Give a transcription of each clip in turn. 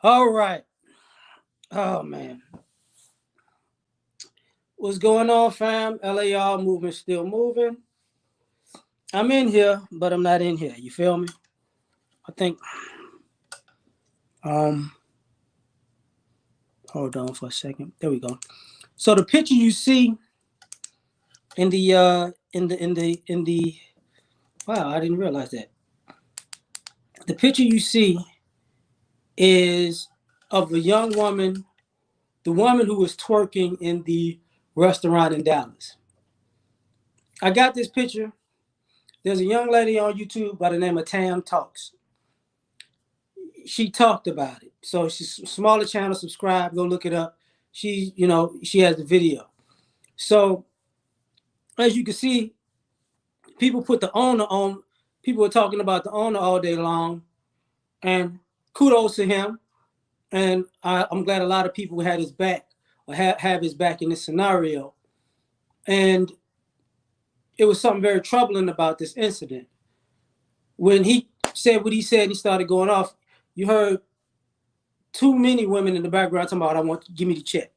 All right. Oh man. What's going on, fam? L.A.R movement still moving. I'm in here, but I'm not in here. You feel me? I think um hold on for a second. There we go. So the picture you see in the wow, I didn't realize that. The picture you see is of a young woman, the woman who was twerking in the restaurant in Dallas. I got this picture. There's a young lady on YouTube by the name of Tam Talks. She talked about it. So she's a smaller channel, subscribe, go look it up. She has the video. So as you can see, people put the owner on, people were talking about the owner all day long. And kudos to him. And I'm glad a lot of people had his back or have his back in this scenario. And it was something very troubling about this incident. When he said what he said, he started going off. You heard too many women in the background talking about, "I want, give me the check."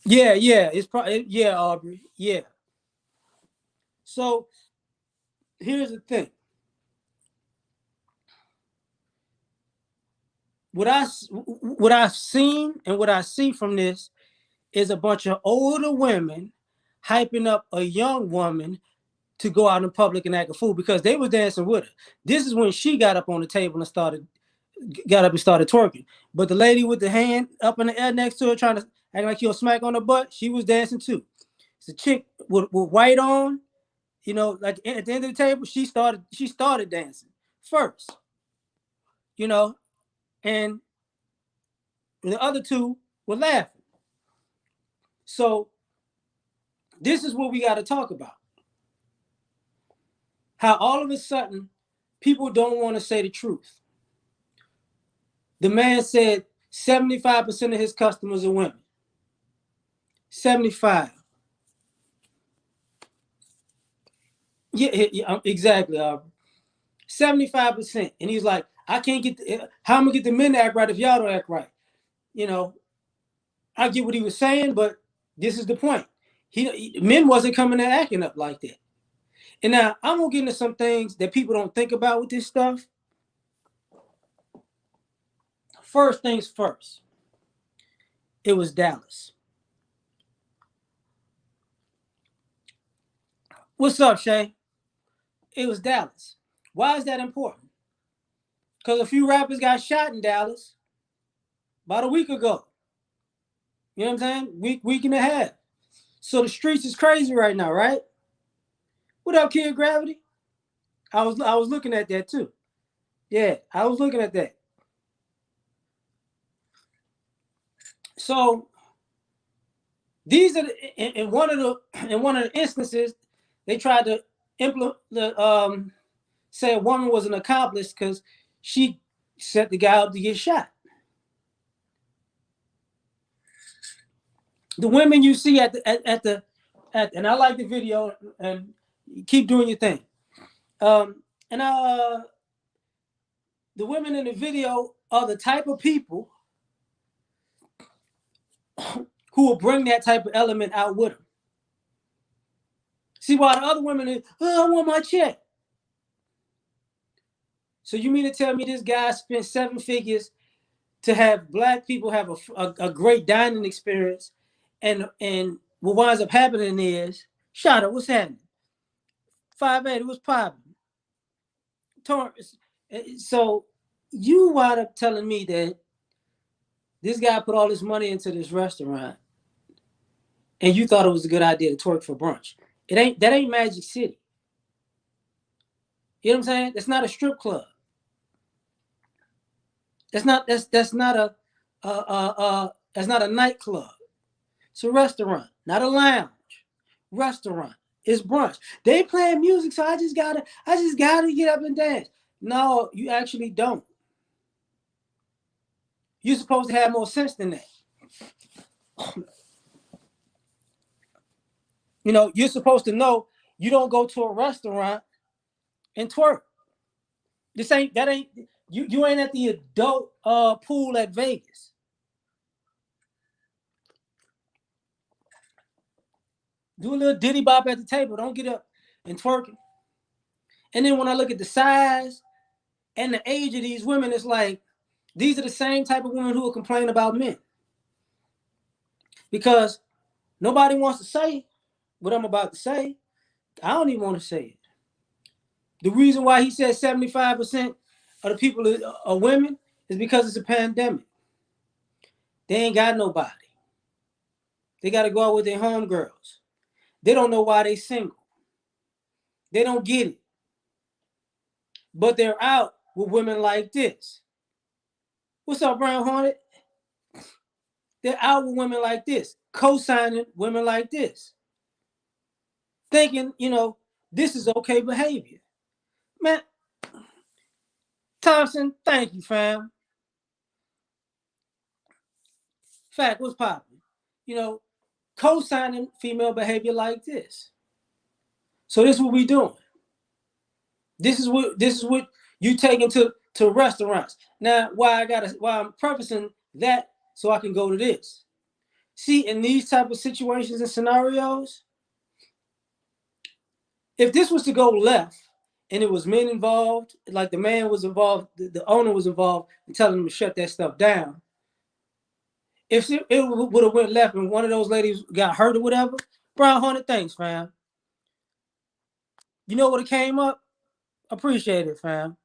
Yeah, it's probably yeah, Aubrey, yeah. So here's the thing. What I've seen and what I see from this is a bunch of older women hyping up a young woman to go out in public and act a fool because they were dancing with her. This is when she got up on the table and started twerking. But the lady with the hand up in the air next to her trying to act like she'll smack on her butt, she was dancing too. It's a chick with white on, like at the end of the table, she started dancing first, you know, and the other two were laughing. So this is what we got to talk about. How all of a sudden people don't want to say the truth. The man said 75% of his customers are women. 75. Yeah, exactly. 75%. And he's like, I can't how am I gonna get the men to act right if y'all don't act right? You know, I get what he was saying, but this is the point. Men wasn't coming and acting up like that. And now I'm gonna get into some things that people don't think about with this stuff. First things first, it was Dallas. What's up, Shay? It was Dallas. Why is that important? Because a few rappers got shot in Dallas about a week ago. You know what I'm saying? Week and a half. So the streets is crazy right now, right? What up, Kid Gravity? I was looking at that too. Yeah, I was looking at that. So these are in one of the instances they tried to implement say a woman was an accomplice because she set the guy up to get shot. The women you see and I like the video and keep doing your thing. And the women in the video are the type of people who will bring that type of element out with them. See, why the other women is, oh, I want my check. So you mean to tell me this guy spent 7 figures to have black people have a great dining experience, and what winds up happening is, shut up, what's happening? 580, what's popping? Torrance. So you wind up telling me that this guy put all this money into this restaurant, and you thought it was a good idea to twerk for brunch. That ain't Magic City. You know what I'm saying? That's not a strip club. That's not a nightclub. It's a restaurant, not a lounge. Restaurant. It's brunch. They playing music, so I just gotta get up and dance. No, you actually don't. You're supposed to have more sense than that. You're supposed to know you don't go to a restaurant and twerk. This ain't that ain't You ain't at the adult pool at Vegas. Do a little diddy bop at the table. Don't get up and twerking. And then when I look at the size and the age of these women, it's like these are the same type of women who will complain about men. Because nobody wants to say what I'm about to say. I don't even want to say it. The reason why he said 75% of the people are women is because it's a pandemic. They ain't got nobody. They got to go out with their homegirls. They don't know why they single. They don't get it. But they're out with women like this. What's up, Brown Hornet? They're out with women like this, co-signing women like this, thinking, this is okay behavior. Man, Thompson, thank you, fam. Fact, what's popping? Co-signing female behavior like this. So this is what we doing. This is what you taking to restaurants. Now, why I'm prefacing that so I can go to this. See, in these type of situations and scenarios, if this was to go left and it was men involved, like the man was involved, the owner was involved, and telling them to shut that stuff down. If it would have went left and one of those ladies got hurt or whatever, Brown Hornet, thanks, fam. You know what it came up? Appreciate it, fam.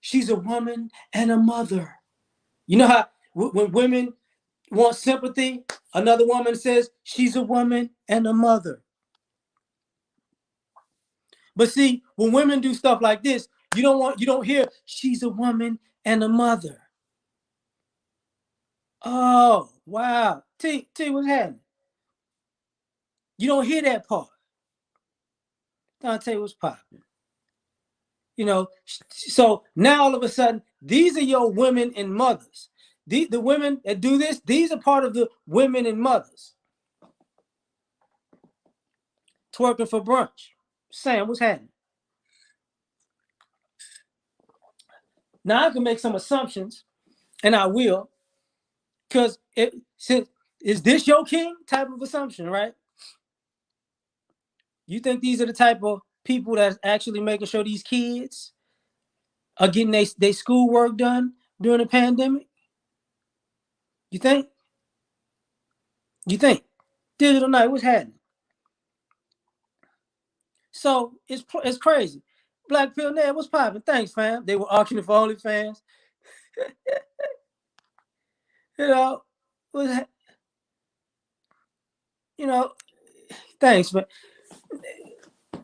She's a woman and a mother. You know how when women want sympathy, another woman says she's a woman and a mother. But see, when women do stuff like this, you don't hear she's a woman and a mother. Oh, wow. T, what's happening? You don't hear that part. I'll tell you what's popping. So now all of a sudden, these are your women and mothers. The women that do this, these are part of the women and mothers. Twerking for brunch. Sam, what's happening? Now I can make some assumptions, and I will, because is this your king type of assumption, right? You think these are the type of people that's actually making sure these kids are getting their schoolwork done during the pandemic? You think? Digital Night, what's happening? So it's crazy. Black Pill Ned, what's popping? Thanks, fam. They were auctioning for OnlyFans. you know, was thanks, man.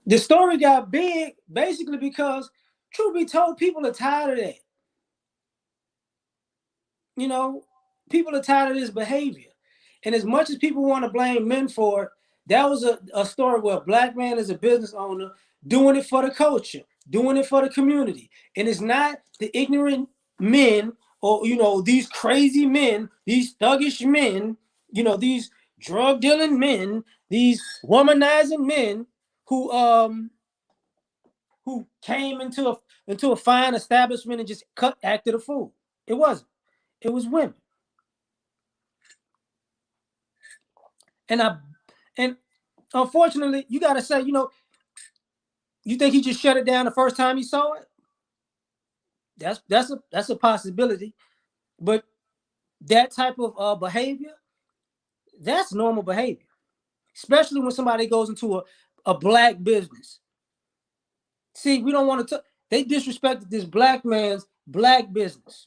The story got big basically because, truth be told, people are tired of that. People are tired of this behavior. And as much as people want to blame men for it, that was a story where a black man is a business owner doing it for the culture, doing it for the community. And it's not the ignorant men or, these crazy men, these thuggish men, these drug dealing men, these womanizing men who came into a fine establishment and just acted a fool. It wasn't. It was women. And unfortunately, you got to say, you think he just shut it down the first time he saw it? That's a possibility. But that type of behavior, that's normal behavior, especially when somebody goes into a black business. See, we don't want to. They disrespected this black man's black business.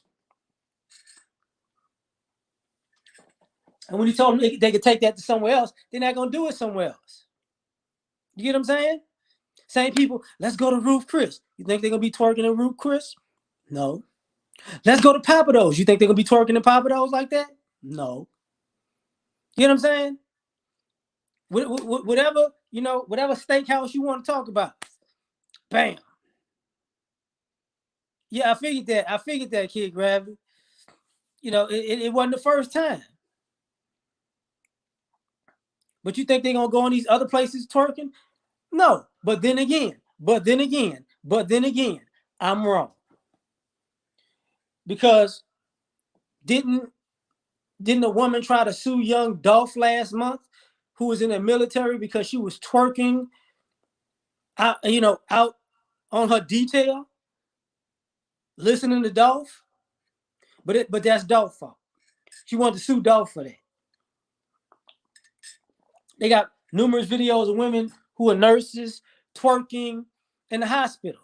And when he told them they could take that to somewhere else, they're not going to do it somewhere else. You get what I'm saying? Same people, let's go to Ruth Chris. You think they're going to be twerking at Ruth Chris? No. Let's go to Papados. You think they're going to be twerking in Papados like that? No. You know what I'm saying? Whatever, whatever steakhouse you want to talk about. Bam. Yeah, I figured that, Kid Gravity. It wasn't the first time. But you think they're going to go in these other places twerking? No. But then again, I'm wrong. Because didn't didn't a woman try to sue young Dolph last month, who was in the military because she was twerking out, out on her detail, listening to Dolph? But that's Dolph's fault. She wanted to sue Dolph for that. They got numerous videos of women who are nurses twerking in the hospital,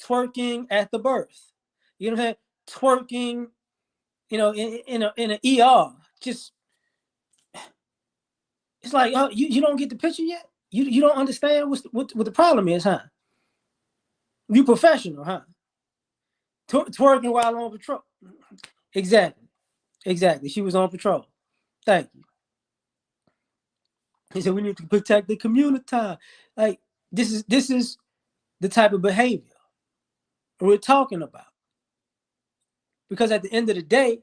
twerking at the birth. You know what I'm saying? Twerking, in an ER. Just it's like, oh, you don't get the picture yet. You don't understand what the problem is, huh? You professional, huh? Twerking while on patrol. Exactly. She was on patrol. Thank you. He said we need to protect the community. Like this is the type of behavior we're talking about. Because at the end of the day,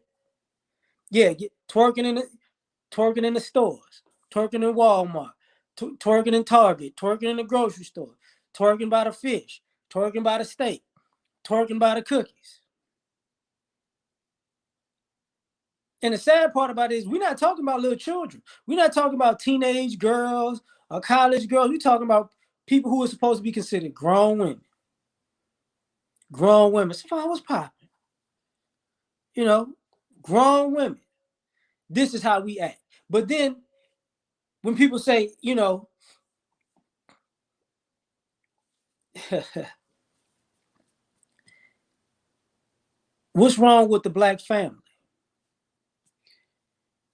yeah, twerking in the stores, twerking in Walmart, twerking in Target, twerking in the grocery store, twerking by the fish, twerking by the steak, twerking by the cookies. And the sad part about it is we're not talking about little children. We're not talking about teenage girls or college girls. We're talking about people who are supposed to be considered grown women. Grown women. So what's popping? Grown women. This is how we act. But then when people say, what's wrong with the black family?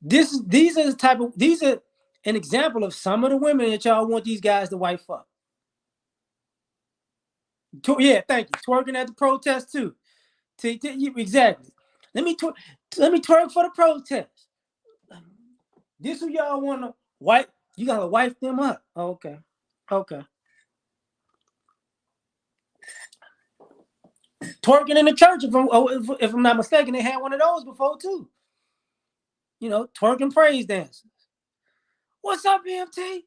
These are an example of some of the women that y'all want these guys to wife up. Yeah, thank you. Twerking at the protest too. Exactly. Let me twerk for the protest. This who y'all want to wife? You gotta wife them up. Oh, okay. Twerking in the church, if I'm not mistaken, they had one of those before too. Twerking praise dances. What's up, BMT?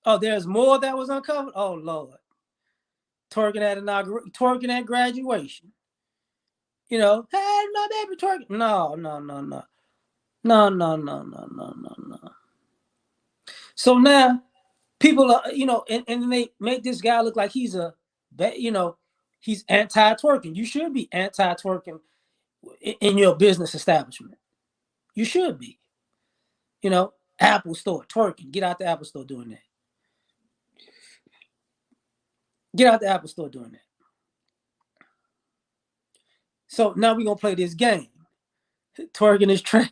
Oh, there's more that was uncovered. Oh Lord, twerking at graduation. Hey, my baby twerking. No. No. So now people are, and they make this guy look like he's he's anti-twerking. You should be anti-twerking in your business establishment. You should be. Apple Store twerking. Get out the Apple Store doing that. Get out the Apple Store doing that. So now we're gonna play this game. Twerking is trend.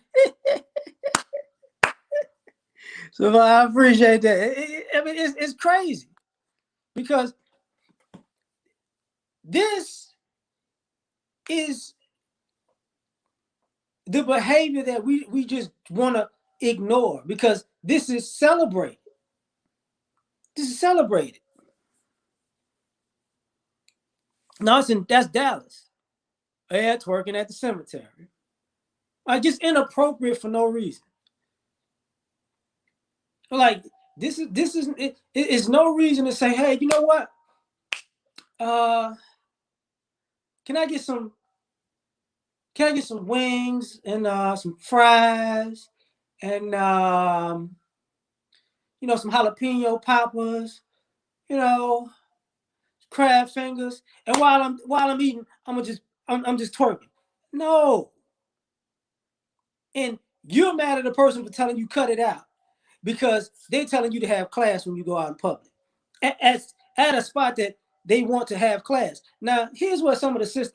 So I appreciate that. I mean, it's crazy because this is the behavior that we just want to ignore because this is celebrated. This is celebrated. No, that's Dallas. Yeah, twerking at the cemetery. Just inappropriate for no reason. Like this is it's no reason to say, hey, you know what? Can I get some wings and some fries and some jalapeno poppers, crab fingers, and while I'm eating, I'm just twerking. No. And you're mad at the person for telling you cut it out because they're telling you to have class when you go out in public. At a spot that they want to have class. Now, here's what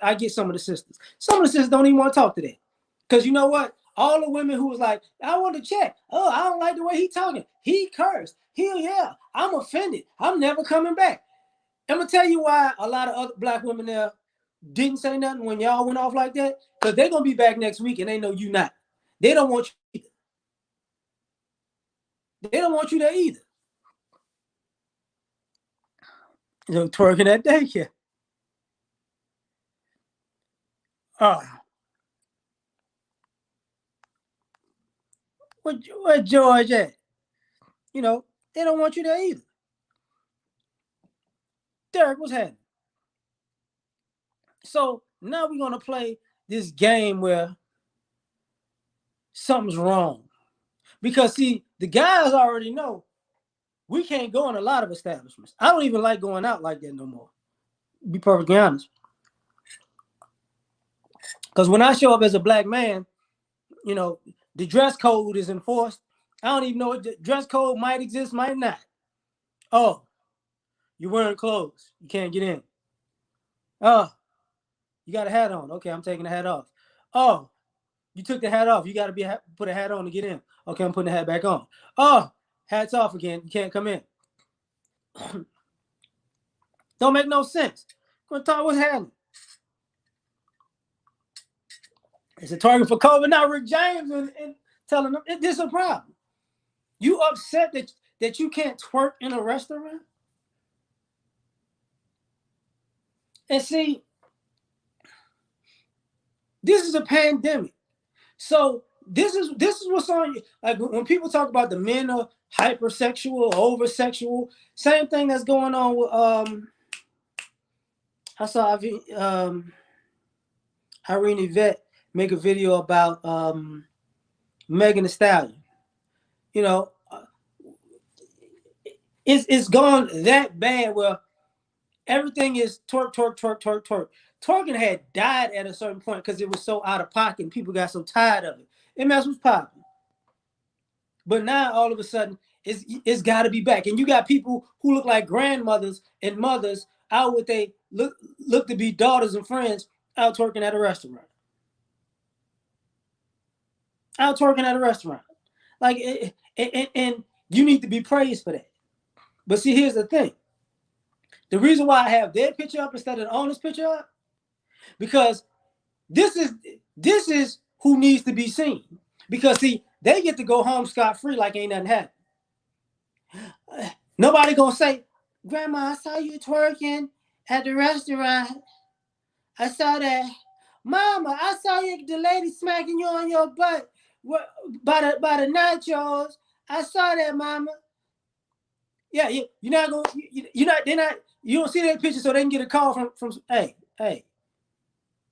I get some of the sisters. Some of the sisters don't even want to talk to that. Because you know what? All the women who was like, I want to check. Oh, I don't like the way he talking. He cursed. I'm offended. I'm never coming back. I'm going to tell you why a lot of other black women there didn't say nothing when y'all went off like that. Because they're going to be back next week and they know you not. They don't want you either. They don't want you there either. Twerking that daycare. Where George at? They don't want you there either. Derek, what's happening? So Now we're gonna play this game where something's wrong. Because see, the guys already know we can't go in a lot of establishments. I don't even like going out like that no more. Be perfectly honest. Because when I show up as a black man, you know, the dress code is enforced. I don't even know what the dress code might exist, might not. Oh, you're wearing clothes. You can't get in. Oh, you got a hat on. Okay, I'm taking the hat off. Oh, you took the hat off. You got to put a hat on to get in. Okay, I'm putting the hat back on. Oh, hat's off again. You can't come in. Don't make no sense. What's happening? It's a target for COVID. Now Rick James and telling them this is a problem. You upset that you can't twerk in a restaurant? And see, this is a pandemic. So this is what's on. Like when people talk about the men are hypersexual, oversexual, same thing that's going on with I saw Irene Yvette make a video about Megan Thee Stallion. You know, it's gone that bad where everything is twerk, twerk, twerk, twerk, twerk. Twerking had died at a certain point because it was so out of pocket and people got so tired of it. It mess was popping. But now all of a sudden it's got to be back. And you got people who look like grandmothers and mothers out with they look to be daughters and friends out twerking at a restaurant. Out twerking at a restaurant. Like, and you need to be praised for that. But see, here's the thing. The reason why I have their picture up instead of the owner's picture up, because this is who needs to be seen. Because see, they get to go home scot-free like ain't nothing happened. Nobody gonna say, Grandma, I saw you twerking at the restaurant. I saw that. Mama, I saw you, the lady smacking you on your butt by the nachos. I saw that, Mama. Yeah, you're not gonna, you don't see that picture so they can get a call from hey,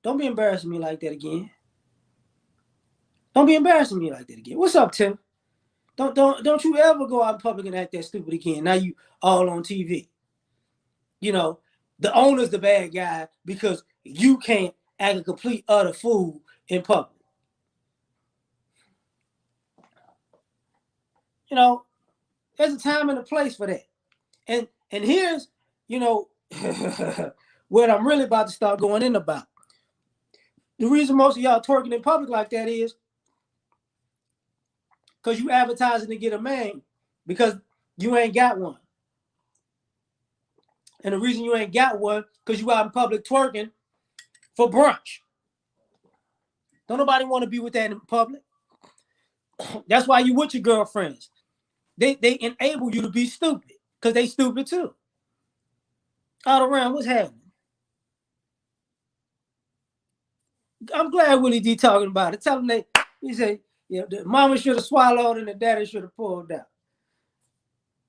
don't be embarrassing me like that again. Don't be embarrassing me like that again. What's up, Tim? Don't you ever go out in public and act that stupid again. Now you all on TV. You know, the owner's the bad guy because you can't act a complete utter fool in public. You know, there's a time and a place for that. And here's, you know, what I'm really about to start going in about. The reason most of y'all twerking in public like that is because you advertising to get a man because you ain't got one. And the reason you ain't got one because you out in public twerking for brunch. Don't nobody want to be with that in public. That's why you with your girlfriends. They enable you to be stupid because they stupid too. All around, what's happening? I'm glad Willie D talking about it. Tell him he said, the mama should have swallowed and the daddy should have pulled out.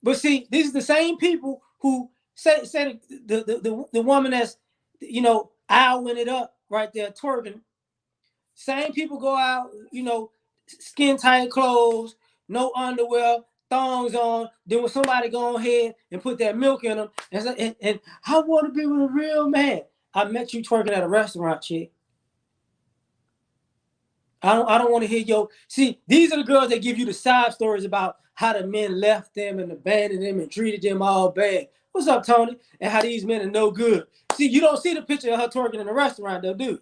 But see, these are the same people who say the woman that's, you know, eyeing it up right there twerking. Same people go out, you know, skin tight clothes, no underwear, thongs on. Then when somebody go ahead and put that milk in them, and I want to be with a real man. I met you twerking at a restaurant, chick. I don't want to hear see, these are the girls that give you the side stories about how the men left them and abandoned them and treated them all bad. What's up, Tony? And how these men are no good. See, you don't see the picture of her twerking in a restaurant, though, do you?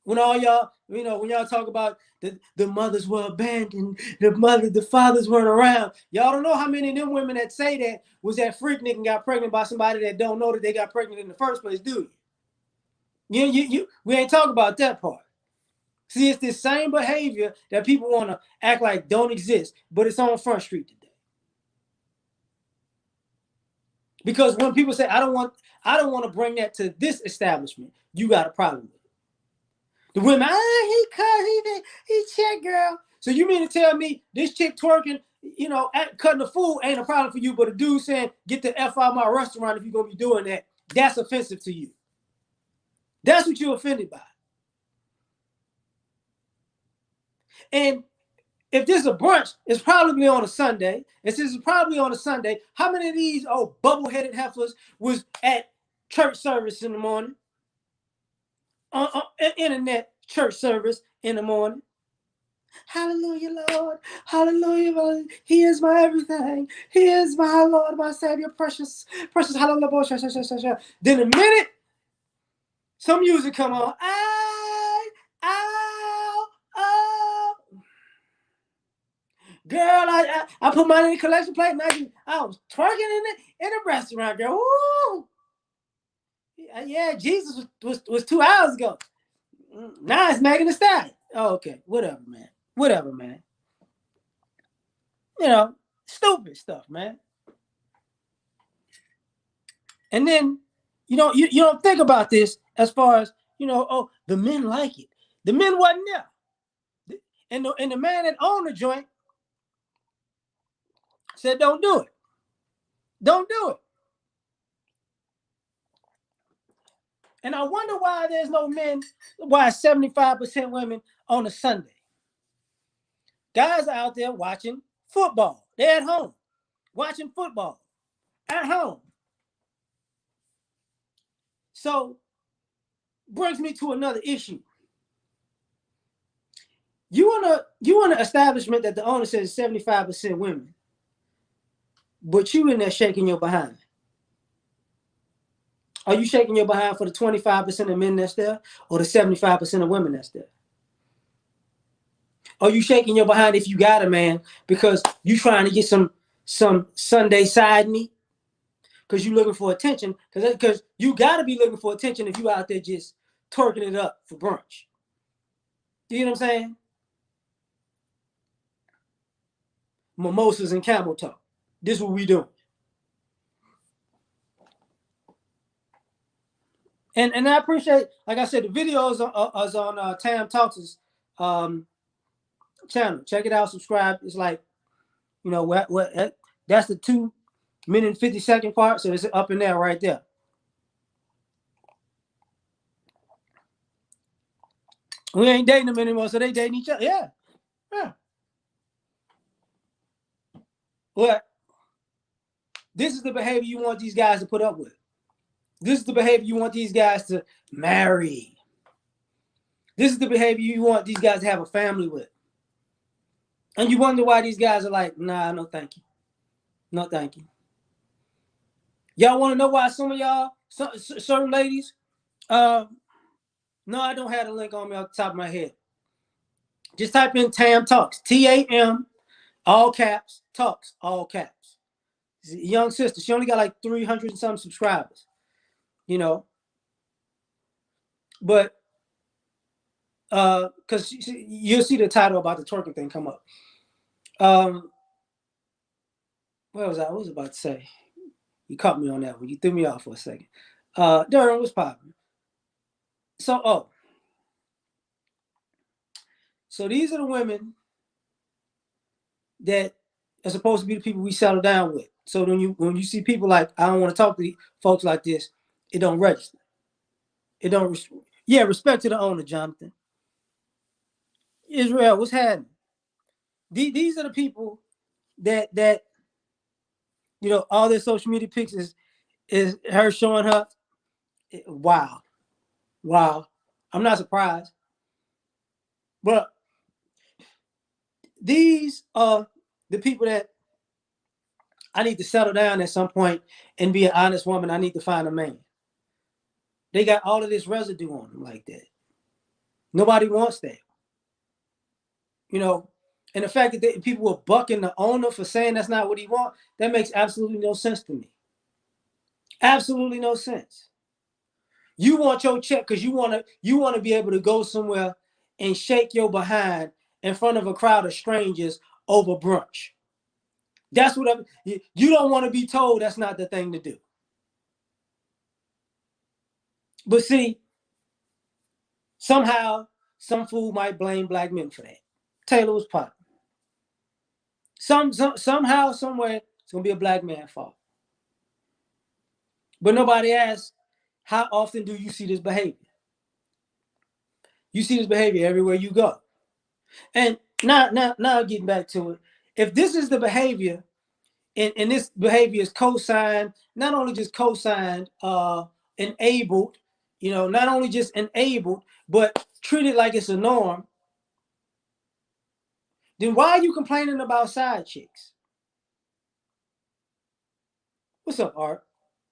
When all y'all, you know, when y'all talk about the mothers were abandoned, the fathers weren't around. Y'all don't know how many of them women that say that was that freak nigga and got pregnant by somebody that don't know that they got pregnant in the first place, do you? We ain't talking about that part. See, it's this same behavior that people want to act like don't exist, but it's on Front Street today. Because when people say, I don't want to bring that to this establishment, you got a problem with it. The women, he check, girl. So you mean to tell me this chick twerking, you know, cutting the food ain't a problem for you, but a dude saying, get the F out of my restaurant if you're going to be doing that, that's offensive to you. That's what you're offended by. And if this is a brunch, it's probably on a Sunday. And since it's probably on a Sunday, how many of these bubble-headed heifers was at church service in the morning? Internet church service in the morning. Hallelujah, Lord. Hallelujah, Lord. He is my everything. He is my Lord, my Savior, precious, precious. Hallelujah. Then the minute some music come on, oh. Girl, I put mine in the collection plate. Imagine I was twerking in a restaurant, girl. Woo! Yeah, Jesus was 2 hours ago. Now it's Megan Thee Stallion. Oh, okay, whatever, man. Whatever, man. You know, stupid stuff, man. And then you don't think about this as far as oh, the men like it. The men wasn't there, and the man that owned the joint said, "Don't do it. Don't do it." And I wonder why there's no men, why 75% women on a Sunday. Guys are out there watching football. They're at home watching football at home. So brings me to another issue. You want an establishment that the owner says 75% women, but you in there shaking your behind. Are you shaking your behind for the 25% of men that's there, or the 75% of women that's there? Are you shaking your behind if you got a man because you trying to get some Sunday side meat? Because you looking for attention? Because you got to be looking for attention if you out there just twerking it up for brunch. You know what I'm saying? Mimosas and camel toe. This is what we doing. And I appreciate, like I said, the videos is on Tam Talks' channel. Check it out, subscribe. It's like, what that's the 2 minute and 50-second part, so it's up in there right there. We ain't dating them anymore, so they dating each other. Yeah. But this is the behavior you want these guys to put up with. This is the behavior you want these guys to marry. This is the behavior you want these guys to have a family with. And you wonder why these guys are like, nah, no thank you. No thank you. Y'all want to know why some of y'all, certain ladies, no, I don't have the link on me off the top of my head. Just type in Tam Talks, TAM, all caps, Talks, all caps. Young sister, she only got like 300 and some subscribers, but because you'll see the title about the twerking thing come up. What was I about to say? You caught me on that one. You threw me off for a second. Durham was popping. So these are the women that are supposed to be the people we settle down with. So when you see people like, I don't want to talk to folks like this, it don't register. It don't. Respect to the owner, Jonathan. Israel, what's happening? These are the people that all their social media pics is her showing her. Wow. I'm not surprised. But these are the people that I need to settle down at some point and be an honest woman. I need to find a man. They got all of this residue on them like that. Nobody wants that. And the fact that people were bucking the owner for saying that's not what he wants, that makes absolutely no sense to me. Absolutely no sense. You want your check because you want to be able to go somewhere and shake your behind in front of a crowd of strangers over brunch. That's what you don't want to be told that's not the thing to do. But see, somehow some fool might blame black men for that. Taylor was popping. Somehow, somewhere, it's gonna be a black man's fault. But nobody asks, how often do you see this behavior? You see this behavior everywhere you go. And now getting back to it. If this is the behavior, and this behavior is co-signed, not only just co-signed, enabled, not only just enabled, but treated like it's a norm, then why are you complaining about side chicks? What's up, Art?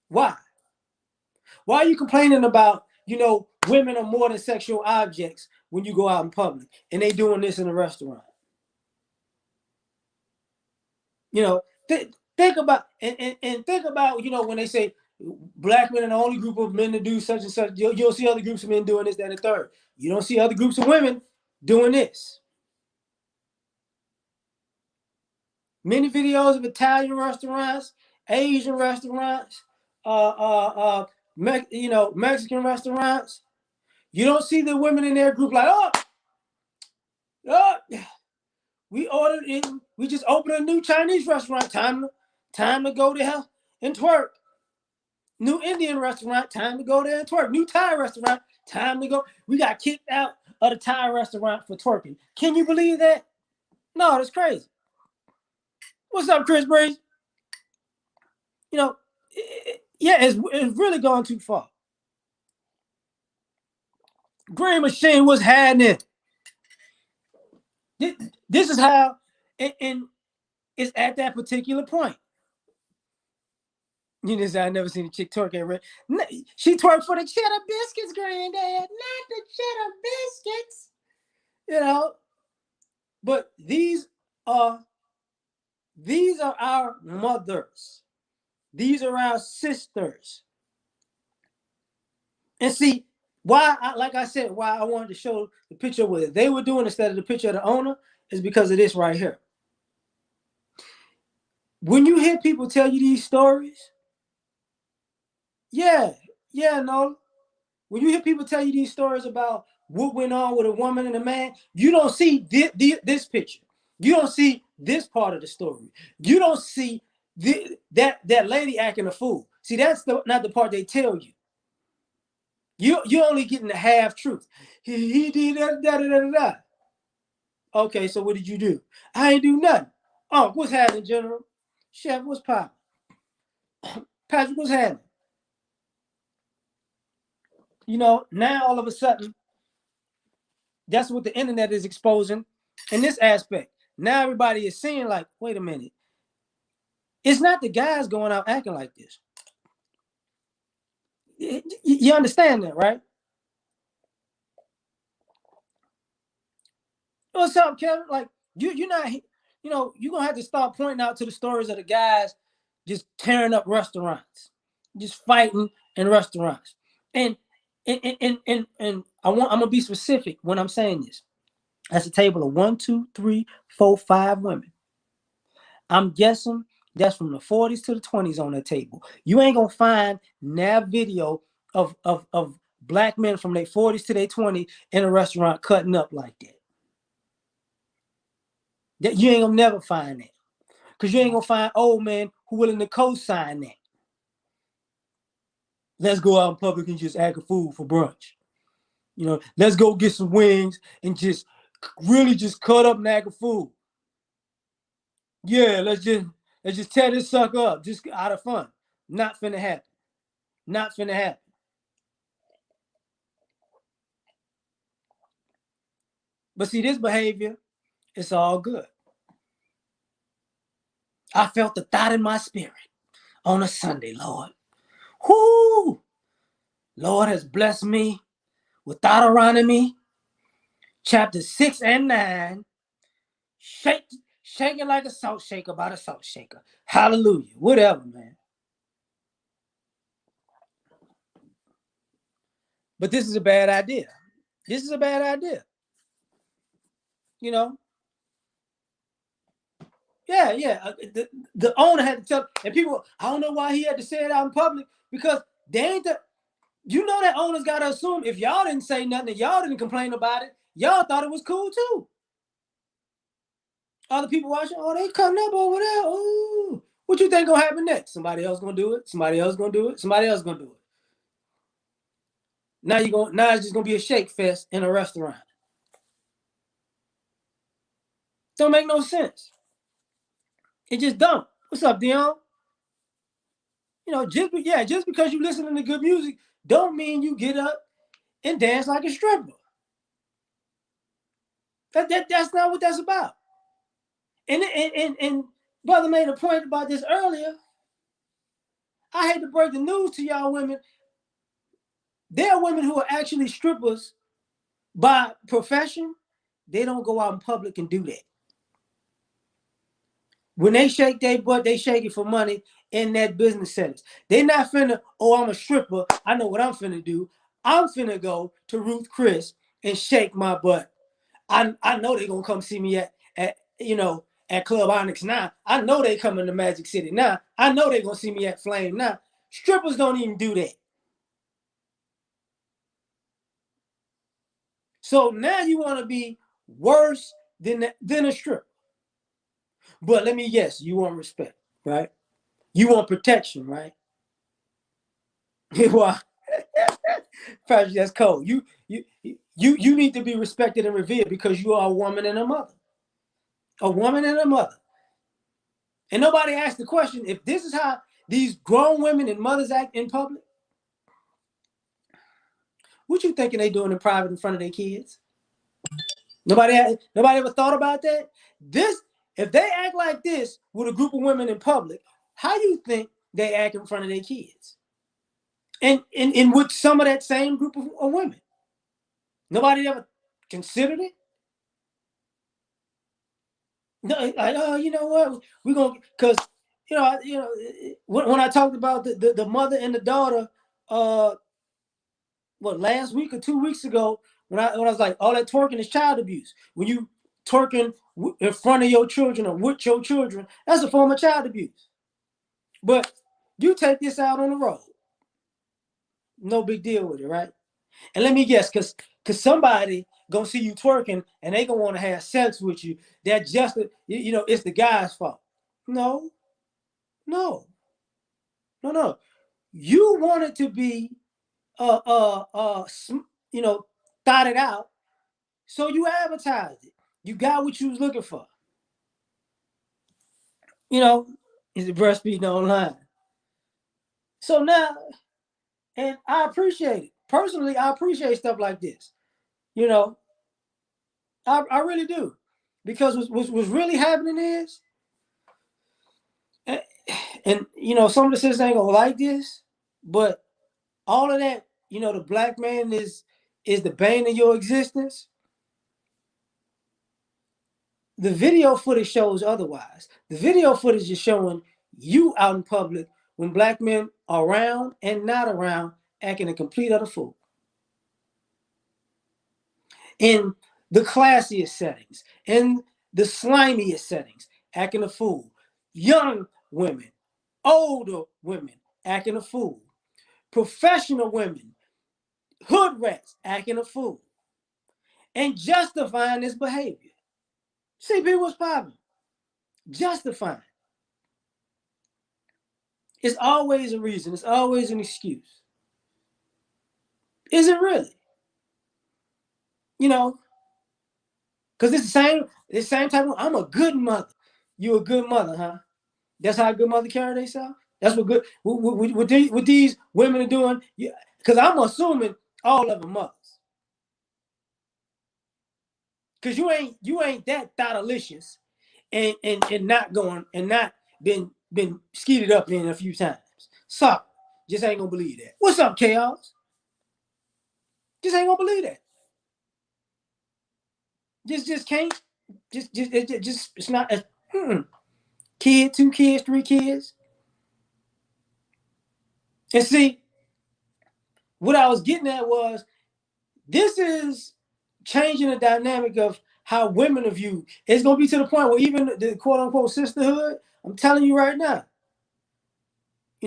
Why? Why are you complaining about, women are more than sexual objects when you go out in public and they doing this in a restaurant? Think about and think about, when they say black men are the only group of men to do such and such. You'll see other groups of men doing this, that, and the third. You don't see other groups of women doing this. Many videos of Italian restaurants, Asian restaurants, Mexican restaurants. You don't see the women in their group like, oh, we ordered in. We just opened a new Chinese restaurant. Time to go there and twerk. New Indian restaurant. Time to go there and twerk. New Thai restaurant. Time to go. We got kicked out of the Thai restaurant for twerking. Can you believe that? No, that's crazy. What's up, Chris Breeze? It's really gone too far. Green Machine was happening. This is how, and it's at that particular point. I never seen a chick twerk at she twerked for the cheddar biscuits, granddad, not the cheddar biscuits. But these are our mothers. These are our sisters. And see, why I wanted to show the picture of what they were doing instead of the picture of the owner is because of this right here. When you hear people tell you these stories, when you hear people tell you these stories about what went on with a woman and a man, you don't see this picture. You don't see this part of the story. You don't see that lady acting a fool. See, that's not the part they tell you. You're only getting the half truth. He did that. Okay, so what did you do? I ain't do nothing. Oh, what's happening, General? Chef, what's popping? Patrick, what's happening? Now all of a sudden, that's what the internet is exposing in this aspect. Now everybody is seeing like, wait a minute. It's not the guys going out acting like this. You understand that, right? What's up, Kevin? Like, you're not, you're going to have to start pointing out to the stories of the guys just tearing up restaurants, just fighting in restaurants. And I'm going to be specific when I'm saying this. That's a table of 1, 2, 3, 4, 5 women. I'm guessing that's from the 40s to the 20s on that table. You ain't gonna find that video of black men from their 40s to their 20s in a restaurant cutting up like that. That you ain't gonna never find that. Because you ain't gonna find old men who willing to co-sign that. Let's go out in public and just act a fool for brunch. Let's go get some wings and just really just cut up and act a fool. Yeah, let's just tear this sucker up just out of fun. Not finna happen. Not finna happen. But see, this behavior, it's all good. I felt the thought in my spirit on a Sunday, Lord. Whoo! Lord has blessed me with Deuteronomy, chapter 6 and 9. Shaking like a salt shaker by the salt shaker. Hallelujah. Whatever, man. But this is a bad idea. This is a bad idea. Yeah. The owner had to tell, and people, I don't know why he had to say it out in public, because they ain't that owner's got to assume if y'all didn't say nothing and y'all didn't complain about it, y'all thought it was cool too. Other people watching, they cutting up over there. Ooh, what you think gonna happen next? Somebody else gonna do it. Somebody else gonna do it. Somebody else gonna do it. Now it's just gonna be a shake fest in a restaurant. Don't make no sense. It just don't. What's up, Dion? Just because you listen to good music, don't mean you get up and dance like a stripper. That's not what that's about. And brother made a point about this earlier. I hate to break the news to y'all women. There are women who are actually strippers by profession. They don't go out in public and do that. When they shake their butt, they shake it for money in that business settings. They not finna, oh, I'm a stripper. I know what I'm finna do. I'm finna go to Ruth Chris and shake my butt. I know they gonna come see me at Club Onyx now. I know they coming to Magic City now. I know they gonna see me at Flame now. Strippers don't even do that. So now you want to be worse than a stripper. But let me guess, you want respect, right? You want protection, right? Well, Patrick, that's cold. You need to be respected and revered because you are a woman and a mother. A woman and a mother. And nobody asked the question, if this is how these grown women and mothers act in public, what you thinking they doing in private in front of their kids? Nobody ever thought about that? If they act like this with a group of women in public, how you think they act in front of their kids? And in with some of that same group of women. Nobody ever considered it? No, like, oh, you know what? We're gonna because when I talked about the mother and the daughter, last week or 2 weeks ago, when I was like, all that twerking is child abuse. When you twerking in front of your children or with your children, that's a form of child abuse. But you take this out on the road, no big deal with it, right? And let me guess, because somebody gonna see you twerking and they gonna want to have sex with you. That just it's the guy's fault. No, no, no. You want it to be uh uh uh you know thought it out, so you advertised it. You got what you was looking for. Is it breastfeeding online? So now, and I appreciate it personally. I appreciate stuff like this. You know, I really do, because what's really happening is, and some of the sisters ain't gonna like this, but all of that, the black man is the bane of your existence. The video footage shows otherwise. The video footage is showing you out in public when black men are around and not around, acting a complete utter fool. In the classiest settings, in the slimiest settings, acting a fool. Young women, older women, acting a fool. Professional women, hood rats, acting a fool. And justifying this behavior. CP was popping. Justifying. It's always a reason. It's always an excuse. Is it really? Because it's the same type of, I'm a good mother. You a good mother, huh? That's how a good mother carry themselves? That's what these women are doing? Because I'm assuming all of them mothers. Because you ain't that thoughtalicious and not going and not been skeeted up in a few times. Sorry. Just ain't gonna believe that. What's up, Chaos? Just ain't gonna believe that. Just can't. Just it's not a kid, 2 kids, 3 kids. And see, what I was getting at was, this is changing the dynamic of how women are viewed. It's gonna be to the point where even the quote unquote sisterhood, I'm telling you right now,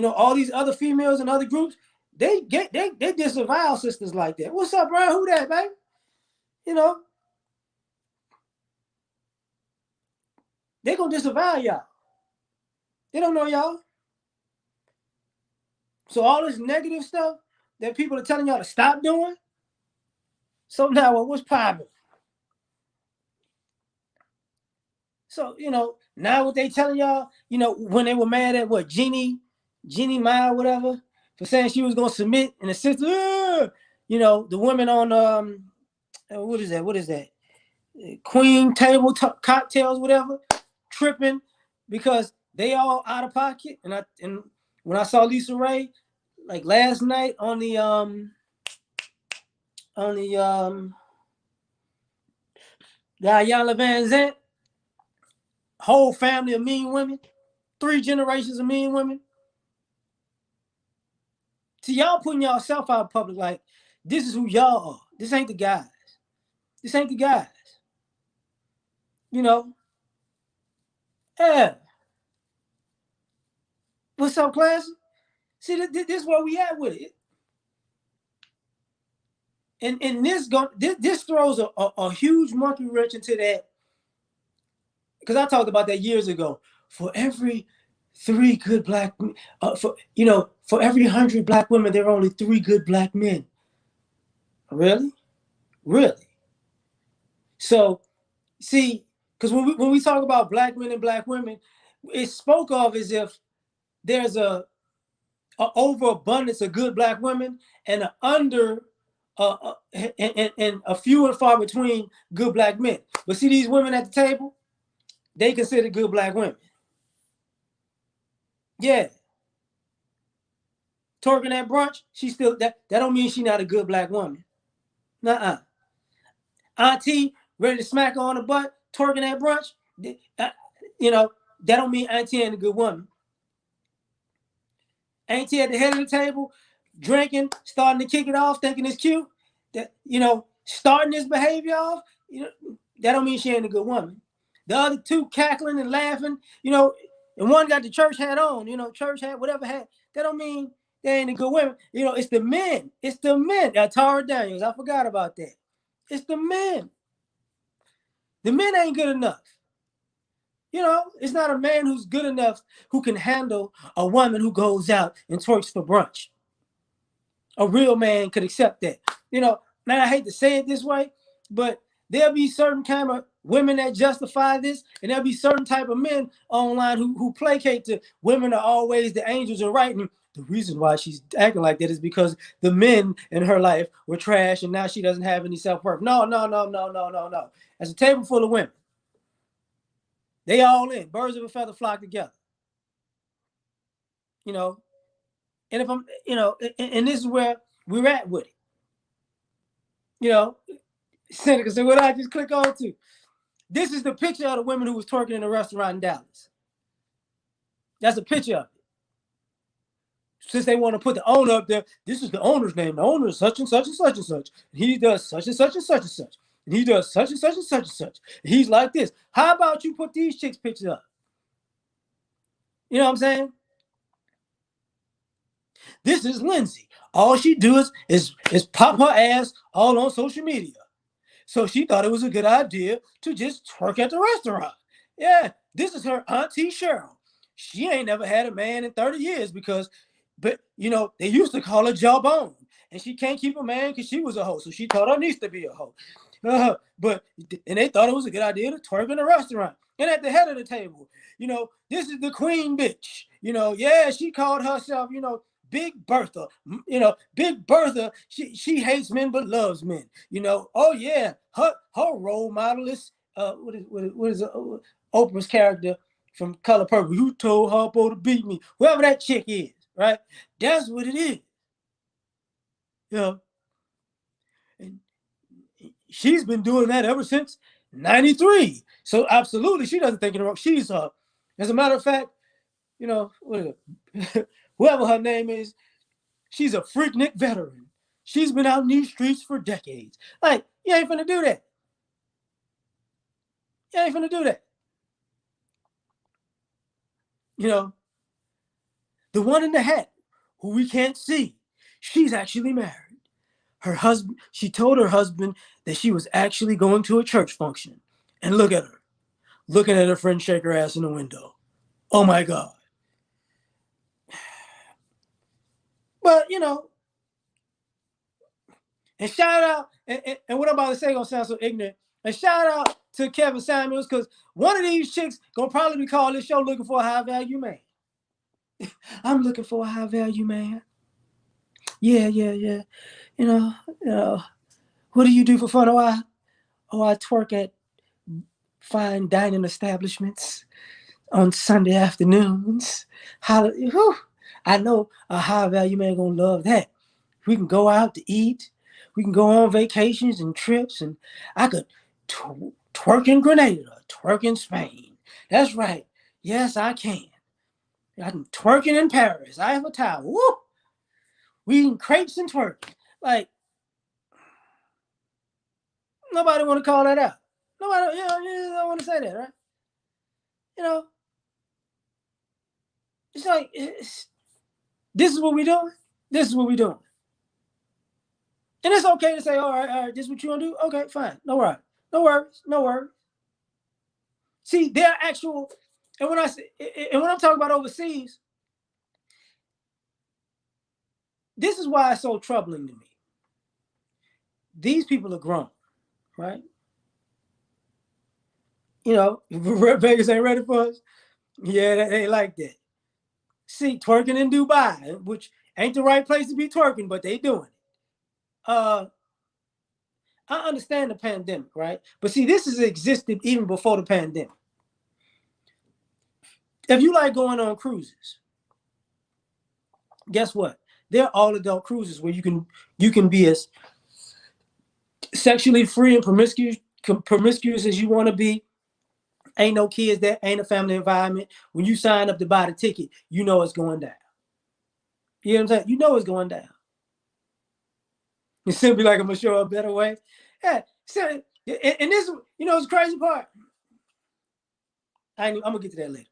all these other females and other groups, they disavow sisters like that. What's up, Brian? Who that, baby? They gonna disavow y'all. They don't know y'all. So all this negative stuff, that people are telling y'all to stop doing. So now what's popping? So, now what they telling y'all, when they were mad at what, Jeannie Mai, whatever, for saying she was gonna submit, and the sister, the women on what is that? Queen table cocktails, whatever, tripping because they all out of pocket. And when I saw Lisa Ray, like last night on the Ayala Van Zant, whole family of mean women, 3 generations of mean women. See, y'all putting yourself out in public like this is who y'all are. This ain't the guys. This ain't the guys. You know? Yeah. What's up, class? See, this is where we at with it. And this throws a huge monkey wrench into that. Because I talked about that years ago. For every 3 good black, for every 100 black women, there are only 3 good black men. Really? Really? So, see, because when we talk about black men and black women, it's spoke of as if there's a overabundance of good black women and and a few and far between good black men. But see these women at the table, they consider good black women. Yeah. Twerking at brunch, she still that don't mean she not a good black woman. Nuh-uh. Auntie ready to smack her on the butt, twerking at brunch, that don't mean auntie ain't a good woman. Auntie at the head of the table, drinking, starting to kick it off, thinking it's cute. That starting this behavior off, that don't mean she ain't a good woman. The other 2 cackling and laughing, and one got the church hat on, church hat, whatever hat. That don't mean they ain't a good women. It's the men. It's the men. Tara Daniels, I forgot about that. It's the men. The men ain't good enough. It's not a man who's good enough who can handle a woman who goes out and twerks for brunch. A real man could accept that. Now I hate to say it this way, but there'll be certain kind of women that justify this, and there'll be certain type of men online who placate to women are always the angels and right. And the reason why she's acting like that is because the men in her life were trash, and now she doesn't have any self-worth. No. That's a table full of women. They all in. Birds of a feather flock together. And if I'm, and this is where we're at with it. Seneca, so what I just click on to? This is the picture of the women who was twerking in a restaurant in Dallas. That's a picture of it. Since they want to put the owner up there, this is the owner's name. The owner is such and such and such and such. And he does such and such and such and such. And he does such and such and such and such. And he's like this. How about you put these chicks' pictures up? You know what I'm saying? This is Lindsay. All she does is pop her ass all on social media. So she thought it was a good idea to just twerk at the restaurant. Yeah, this is her auntie Cheryl. She ain't never had a man in 30 years but they used to call her Jawbone. And she can't keep a man because she was a hoe. So she taught her niece to be a hoe. And they thought it was a good idea to twerk in a restaurant. And at the head of the table, this is the queen bitch. She called herself, Big Bertha. Big Bertha, she hates men but loves men. Oh yeah, her role model is what is Oprah's character from Color Purple. Who told Harpo to beat me? Whoever that chick is, right? That's what it is. And she's been doing that ever since '93. So absolutely, she doesn't think it wrong. She's as a matter of fact, whoever her name is, she's a Freaknik veteran. She's been out in these streets for decades. Like, you ain't finna do that. You ain't finna do that. The one in the hat, who we can't see, she's actually married. Her husband, she told her husband that she was actually going to a church function. And look at her, looking at her friend shake her ass in the window. Oh my God. But, And shout out, and what I'm about to say gonna sound so ignorant. And shout out to Kevin Samuels, because one of these chicks gonna probably be calling this show looking for a high value man. I'm looking for a high value man. Yeah. You know, what do you do for fun? I twerk at fine dining establishments on Sunday afternoons. I know a high value man gonna love that. We can go out to eat. We can go on vacations and trips, and I could twerk in Grenada, twerk in Spain. That's right. Yes, I can. I'm twerking in Paris. I have a towel. Woo! We eating crepes and twerking. Like, nobody want to call that out. Nobody, you don't want to say that, right? You know, it's like, this is what we doing. This is what we doing. And it's okay to say, all right, this is what you want to do? Okay, fine. No worries. See, they're actual, and when I'm talking about overseas, this is why it's so troubling to me. These people are grown, right? Vegas ain't ready for us. Yeah, they like that. See, twerking in Dubai, which ain't the right place to be twerking, but they doing it. I understand the pandemic, right? But see, this has existed even before the pandemic. If you like going on cruises, guess what? They're all adult cruises where you can be as sexually free and promiscuous as you want to be. Ain't no kids there, ain't a family environment. When you sign up to buy the ticket, you know it's going down. You know what I'm saying? You know it's going down. It's simply like I'm gonna show a better way. Yeah. So, and this, it's the crazy part. I'm gonna get to that later.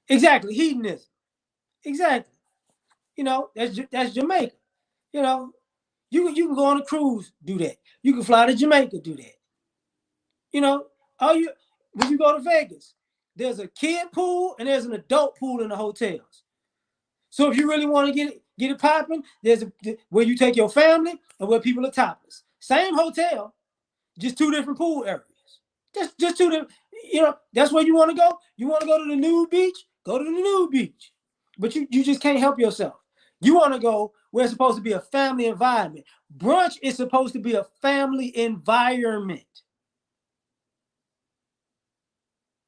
Exactly, hedonism. Exactly. That's Jamaica. You know, you can go on a cruise, do that. You can fly to Jamaica, do that. When you go to Vegas, there's a kid pool and there's an adult pool in the hotels. So if you really want to get it popping, there's where you take your family and where people are topless. Same hotel, just two different pool areas. Just two different. That's where you want to go. You want to go to the nude beach? Go to the nude beach. But you just can't help yourself. You want to go where it's supposed to be a family environment. Brunch is supposed to be a family environment.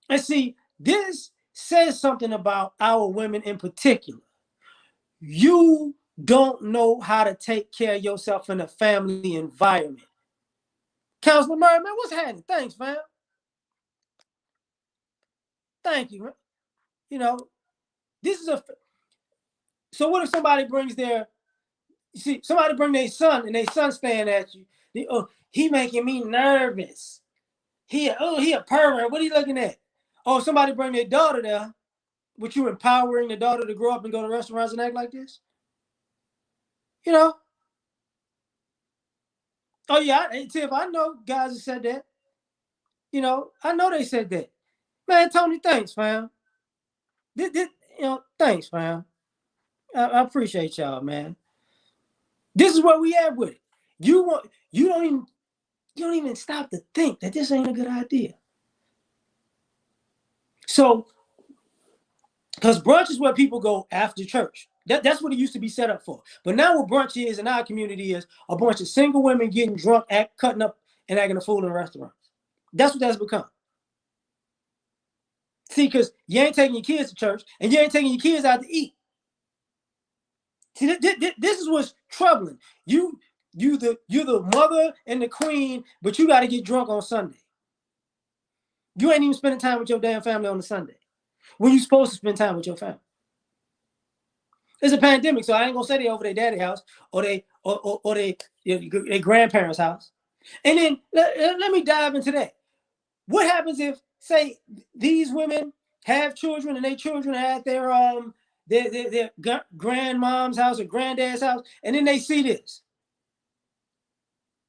And see, this says something about our women in particular. You don't know how to take care of yourself in a family environment. Counselor Murray, man, what's happening? Thanks, fam. Thank you. This is so what if somebody brings somebody bring their son and their son staring at you. He making me nervous. He a pervert. What are you looking at? Oh, somebody bring their daughter there. Would you empowering the daughter to grow up and go to restaurants and act like this? Oh yeah, Tiff, I know guys have said that. I know they said that. Man, Tony, thanks, fam. Thanks, fam. I appreciate y'all, man. This is where we at with it. You don't even stop to think that this ain't a good idea. So, because brunch is where people go after church. That's what it used to be set up for. But now what brunch is in our community is a bunch of single women getting drunk, cutting up, and acting a fool in restaurants. That's what that's become. See, because you ain't taking your kids to church, and you ain't taking your kids out to eat. See, this is what's troubling. You're the mother and the queen, but you got to get drunk on Sunday. You ain't even spending time with your damn family on a Sunday when you're supposed to spend time with your family. It's a pandemic, so I ain't gonna say they over their daddy house or their grandparents' house. And then let me dive into that. What happens if, say, these women have children and their children are at their grandmom's house or granddad's house, and then they see this?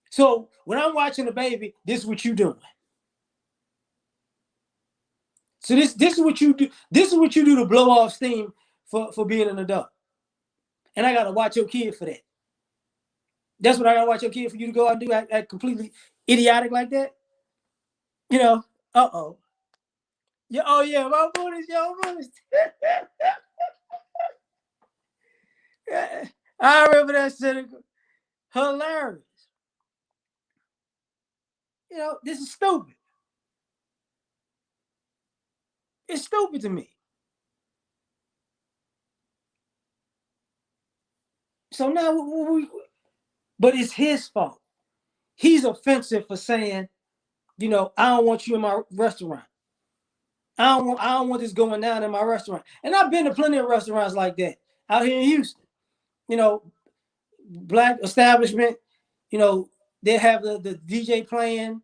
So when I'm watching the baby, this is what you doing. So this is what you do. This is what you do to blow off steam for being an adult. And I gotta watch your kid for that. That's what I gotta watch your kid for you to go out and do, act completely idiotic like that. You know, uh-oh. Yeah, oh yeah, my booty's your booty's. I remember that shit. Hilarious. You know, this is stupid. It's stupid to me. So now but it's his fault. He's offensive for saying, you know, I don't want you in my restaurant. I don't want this going down in my restaurant. And I've been to plenty of restaurants like that out here in Houston. You know, black establishment, you know, they have the DJ playing,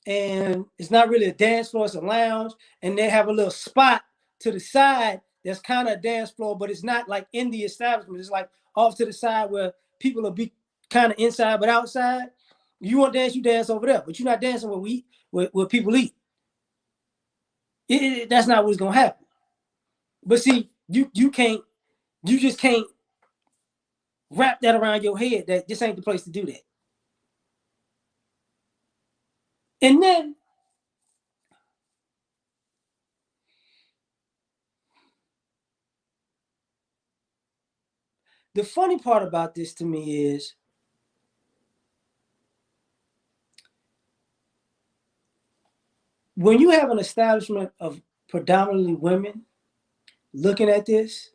and it's not really a dance floor, it's a lounge, and they have a little spot to the side that's kind of a dance floor, but it's not like in the establishment. It's like off to the side where people will be kind of inside but outside. You want to dance, you dance over there, but you're not dancing where we eat, where people eat. That's not what's gonna happen. But see, you just can't wrap that around your head that this ain't the place to do that. And then the funny part about this to me is when you have an establishment of predominantly women looking at this,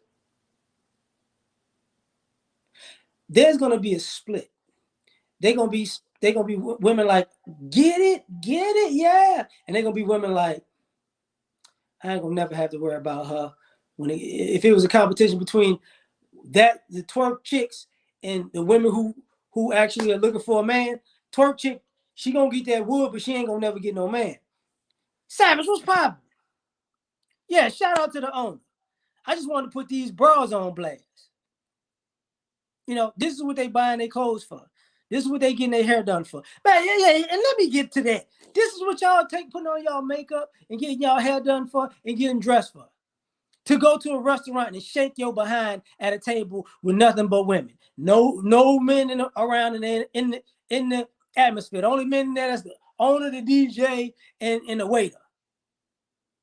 there's gonna be a split. They're gonna be women like, get it, yeah, and they're gonna be women like, I ain't gonna never have to worry about her. If it was a competition between the twerk chicks and the women who actually are looking for a man, twerk chick, she gonna get that wood, but she ain't gonna never get no man. Savage, what's poppin'? Yeah, shout out to the owner. I just want to put these bras on blast. You know, this is what they buying their clothes for. This is what they getting their hair done for. Man, yeah, and let me get to that. This is what y'all putting on y'all makeup and getting y'all hair done for and getting dressed for. To go to a restaurant and shake your behind at a table with nothing but women. No men around in the atmosphere. The only men in there, that's the owner, the DJ, and the waiter.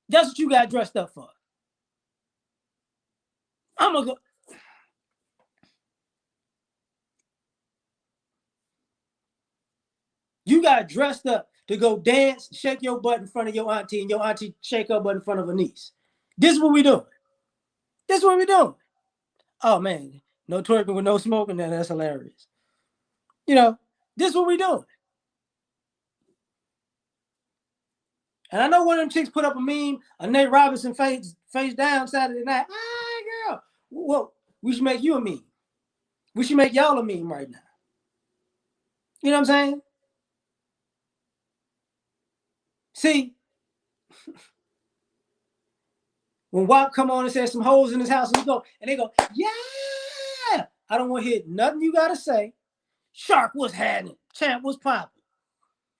That's what you got dressed up for. I'm gonna go. You got dressed up to go dance, shake your butt in front of your auntie, and your auntie shake her butt in front of her niece. This is what we doing. This is what we doing. Oh man, no twerking with no smoking. That's hilarious. You know, this is what we doing. And I know one of them chicks put up a meme, a Nate Robinson face down Saturday night. Ah, girl. Well, we should make you a meme. We should make y'all a meme right now. You know what I'm saying? See, when WAP come on and says some hoes in his house, and they go, yeah. I don't want to hear nothing you gotta say. Shark was happening. Champ was popping.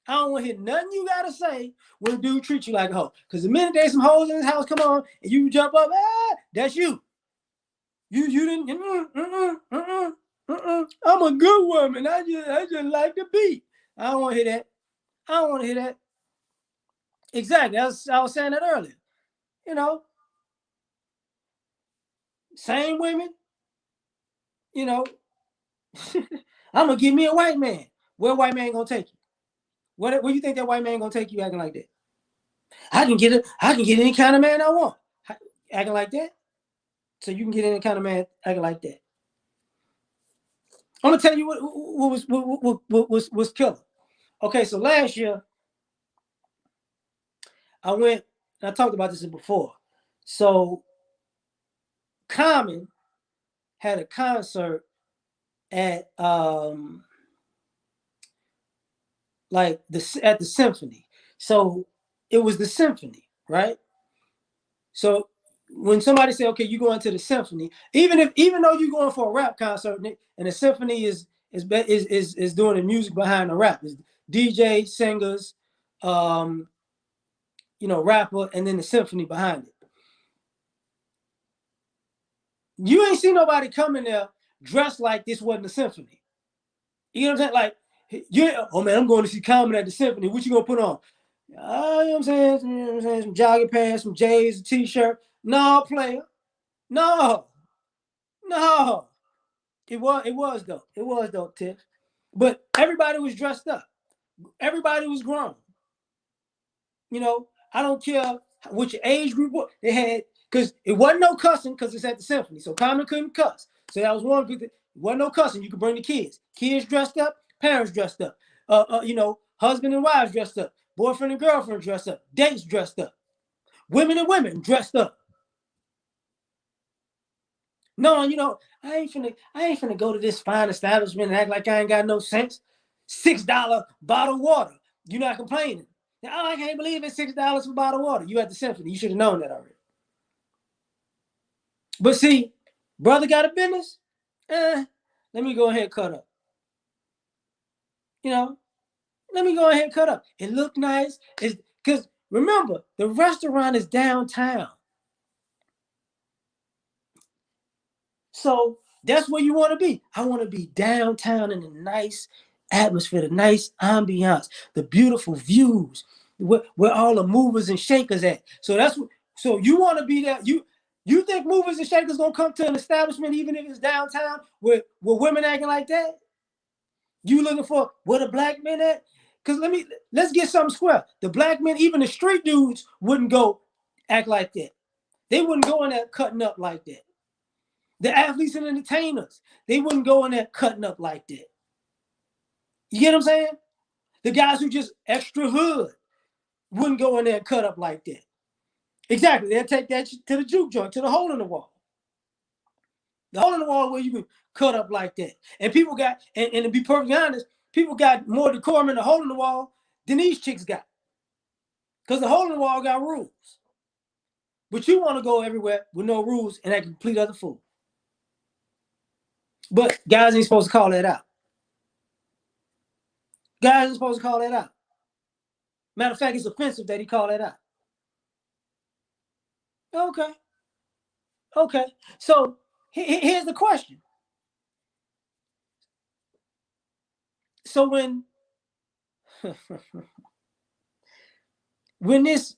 I don't want to hear nothing you gotta say when a dude treats you like a hoe. Because the minute there's some hoes in his house, come on, and you jump up, that's you. You didn't. I'm a good woman. I just like the beat. I don't want to hear that. I don't want to hear that. Exactly. I was saying that earlier. You know, same women. You know, I'm gonna give me a white man. Where white man gonna take you? Where you think that white man gonna take you acting like that? I can get it. I can get any kind of man I want. Acting like that. So you can get any kind of man acting like that. I'm gonna tell you what was killer. Okay, so last year I went. I talked about this before. So Common had a concert at like at the symphony. So it was the symphony, right? So when somebody say, okay, you going to the symphony, even though you're going for a rap concert and the symphony is doing the music behind the rap, is DJ, singers, rapper, and then the symphony behind it. You ain't see nobody coming there dressed like this wasn't a symphony. You know what I'm saying? Like, yeah, oh man, I'm going to see Common at the Symphony. What you gonna put on? You know what I'm saying? You know what I'm saying? Some jogging pants, some J's, a t-shirt. No, player. No. No. It was though. It was though, Tiff. But everybody was dressed up. Everybody was grown. You know, I don't care which age group they had, because it wasn't no cussing because it's at the Symphony. So Common couldn't cuss. So that was one good thing. It wasn't no cussing. You could bring the kids. Kids dressed up, parents dressed up. You know, husband and wives dressed up, boyfriend and girlfriend dressed up, dates dressed up, women and women dressed up. No, you know, I ain't finna go to this fine establishment and act like I ain't got no sense. $6 bottled water. You're not complaining. Now, oh, I can't believe it's $6 for bottled water. You at the Symphony. You should have known that already. But see, brother got a business. Let me go ahead and cut up. You know, let me go ahead and cut up. It looked nice. It's because remember, the restaurant is downtown. So that's where you want to be. I want to be downtown in a nice atmosphere, the nice ambiance, the beautiful views, where all the movers and shakers at. So that's what. So you want to be there. You think movers and shakers gonna come to an establishment even if it's downtown with women acting like that? You looking for where the black men at? Because let's get something square. The black men, even the street dudes, wouldn't go act like that. They wouldn't go in there cutting up like that. The athletes and entertainers, they wouldn't go in there cutting up like that. You get what I'm saying? The guys who just extra hood wouldn't go in there and cut up like that. Exactly. They'll take that to the juke joint, to the hole in the wall. The hole in the wall where you can cut up like that. And people got, and to be perfectly honest, people got more decorum in the hole in the wall than these chicks got. Because the hole in the wall got rules. But you want to go everywhere with no rules and act a complete other fool. But guys ain't supposed to call that out. Guys ain't supposed to call that out. Matter of fact, it's offensive that he called that out. Okay. Okay. So here's the question. So when this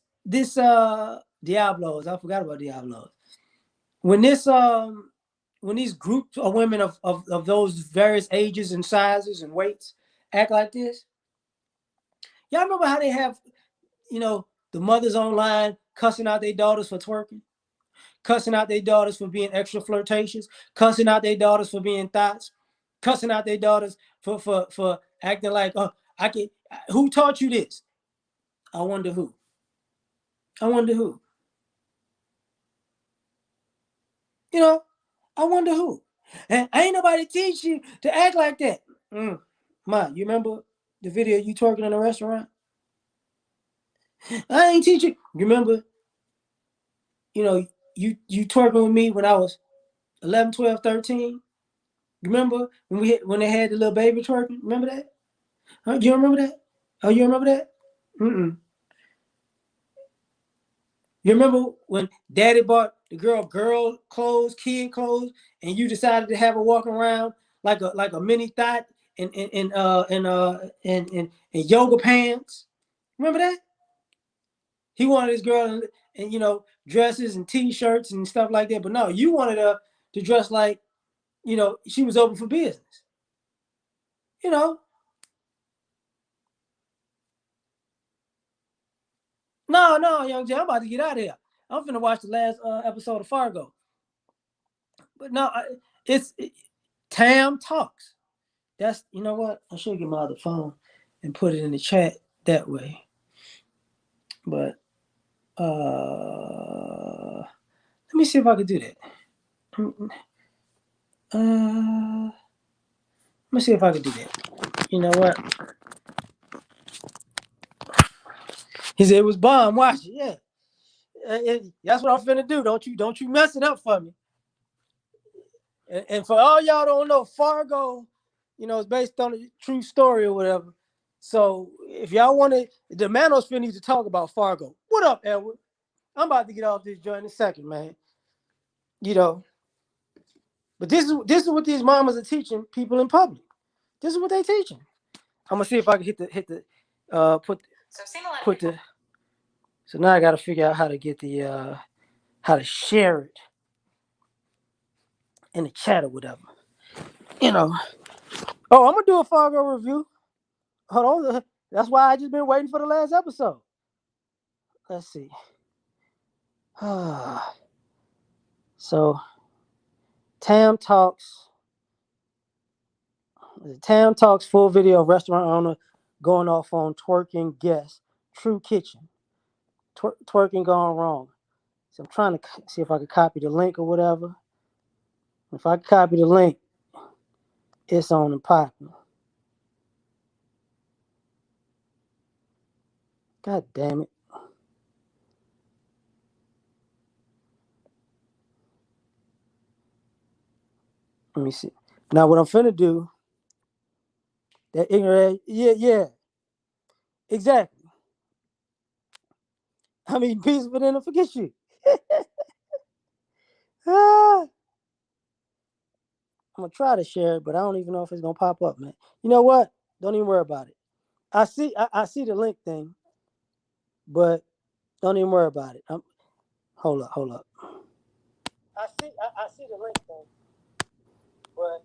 Diablos, I forgot about Diablos. When these groups of women of those various ages and sizes and weights act like this, y'all remember how they have, you know, the mothers online cussing out their daughters for twerking, cussing out their daughters for being extra flirtatious, cussing out their daughters for being thoughts, cussing out their daughters for acting like, oh, I can. Who taught you this? I wonder who. I wonder who. You know, I wonder who. And ain't nobody teach you to act like that. Ma, you remember the video you twerking in a restaurant? I ain't teach you. You remember, you know, you twerking with me when I was 11, 12, 13? You remember when they had the little baby twerking? Remember that? Huh? You remember that? Oh, you remember that? Mm-mm. You remember when Daddy bought the girl clothes, kid clothes, and you decided to have her walking around like a mini thought and yoga pants? Remember that? He wanted his girl and you know dresses and t-shirts and stuff like that, but no, you wanted her to dress like you know she was open for business. You know, no, young Jay, I'm about to get out of here. I'm finna watch the last episode of Fargo. But no, Tam talks. That's you know what? I should get my other phone and put it in the chat that way. But let me see if I can do that. Let me see if I can do that. You know what? He said it was bomb. Watch it. Yeah. That's what I'm finna do. Don't you mess it up for me. And for all y'all don't know, Fargo, you know, it's based on a true story or whatever. So if y'all want to, the Manosphere needs to talk about Fargo. What up, Edward? I'm about to get off this joint in a second, man. You know, but this is what these mamas are teaching people in public. This is what they teaching. I'm gonna see if I can hit the put the. So now I got to figure out how to get the how to share it in the chat or whatever. You know. Oh, I'm gonna do a Fargo review. Hold on. That's why I just been waiting for the last episode. Let's see. So Tam talks. Tam talks full video of restaurant owner going off on twerking guest. True kitchen. Twerking gone wrong. So I'm trying to see if I can copy the link or whatever. If I copy the link, it's on and popping. God damn it. Let me see. Now what I'm finna do, that ignorant, yeah, exactly. I mean, peace, but then I forget you. I'm gonna try to share it, but I don't even know if it's gonna pop up, man. You know what? Don't even worry about it. I see the link thing, but don't even worry about it. Hold up. I see the link thing, but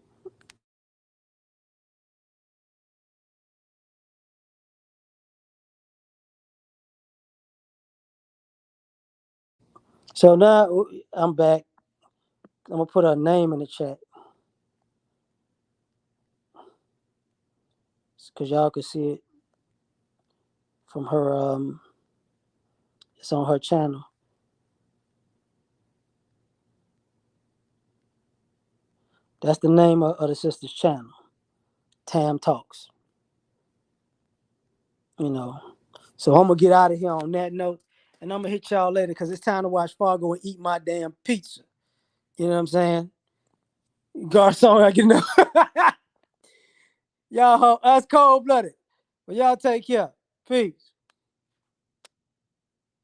so now I'm back. I'm gonna put her name in the chat because y'all can see it from her. It's on her channel. That's the name of the sister's channel. Tam Talks. You know. So I'm gonna get out of here on that note, and I'm gonna hit y'all later because it's time to watch Fargo and eat my damn pizza. You know what I'm saying? Garcon, I can know. Y'all, us cold blooded. But y'all take care. Peace.